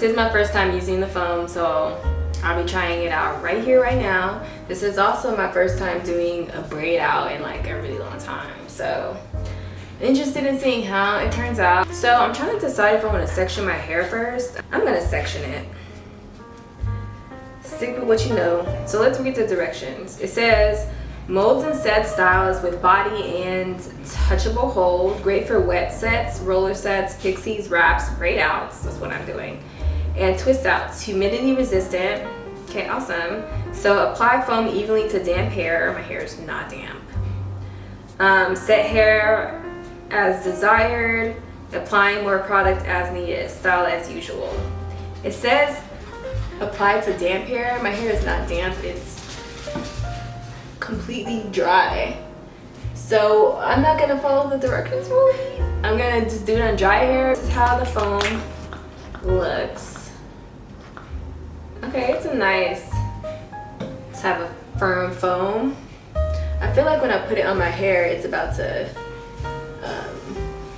This is my first time using the foam, so I'll be trying it out right here, right now. This is also my first time doing a braid out in like a really long time, so interested in seeing how it turns out. So I'm trying to decide if I want to section my hair first. I'm gonna section it. Stick with what you know. So let's read the directions. It says, molds and set styles with body and touchable hold. Great for wet sets, roller sets, pixies, wraps, braid outs. That's what I'm doing. And twist outs, humidity resistant. Okay, awesome. So apply foam evenly to damp hair. My hair is not damp. Set hair as desired. Applying more product as needed. Style as usual. It says apply to damp hair. My hair is not damp. It's completely dry. So I'm not gonna follow the directions really. I'm gonna just do it on dry hair. This is how the foam looks. Okay, it's a nice type of firm foam. I feel like when I put it on my hair, it's about to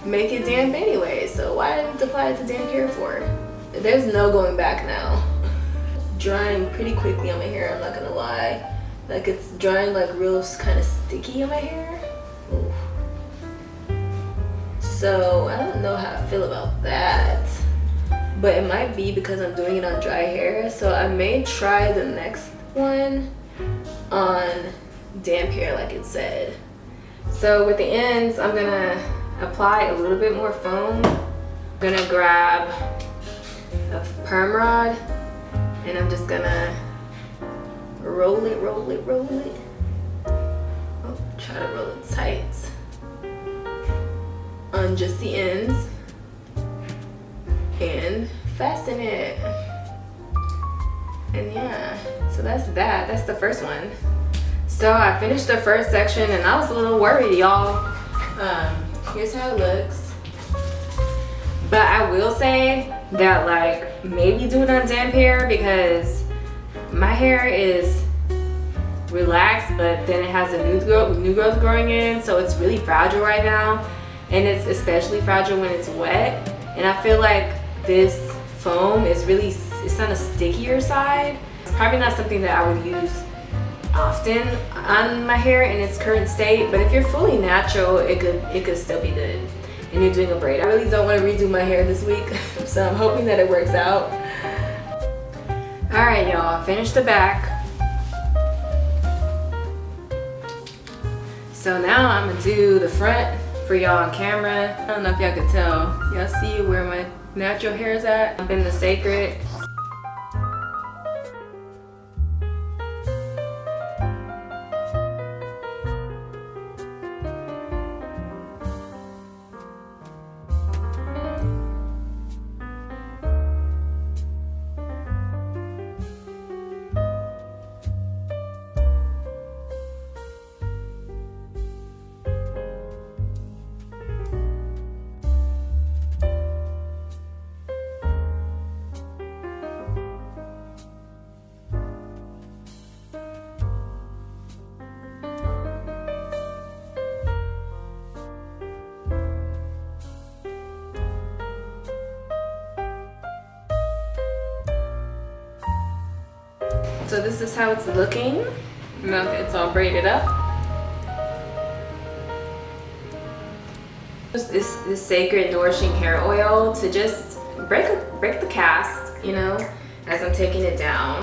make it damp anyway. So why did I need to apply it to damp hair for? There's no going back now. Drying pretty quickly on my hair, I'm not gonna lie. Like it's drying like real kind of sticky on my hair. Ooh. So I don't know how I feel about that. But it might be because I'm doing it on dry hair. So I may try the next one on damp hair like it said. So with the ends, I'm gonna apply a little bit more foam. I'm gonna grab a perm rod and I'm just gonna roll it. Oh, try to roll it tight on just the ends and fasten it. And yeah, so that's that. That's the first one. So I finished the first section and I was a little worried, y'all. Here's how it looks. But I will say that like maybe do it on damp hair because my hair is relaxed, but then it has a new growth growing in, so it's really fragile right now, and it's especially fragile when it's wet. And I feel like this foam is really, it's on the stickier side. It's probably not something that I would use often on my hair in its current state, but if you're fully natural, it could still be good. And you're doing a braid. I really don't want to redo my hair this week, so I'm hoping that it works out. All right, y'all, finished the back. So now I'm gonna do the front for y'all on camera. I don't know if y'all could tell. Y'all see where my natural hair is at? I'm in the CECRED. So this is how it's looking. Look, it's all braided up. This CECRED Nourishing Hair Oil to just break the cast, you know, as I'm taking it down.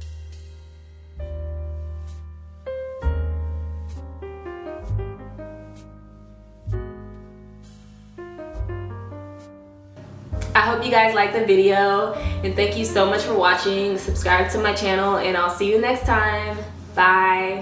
I hope you guys liked the video, and thank you so much for watching. Subscribe to my channel, and I'll see you next time. Bye.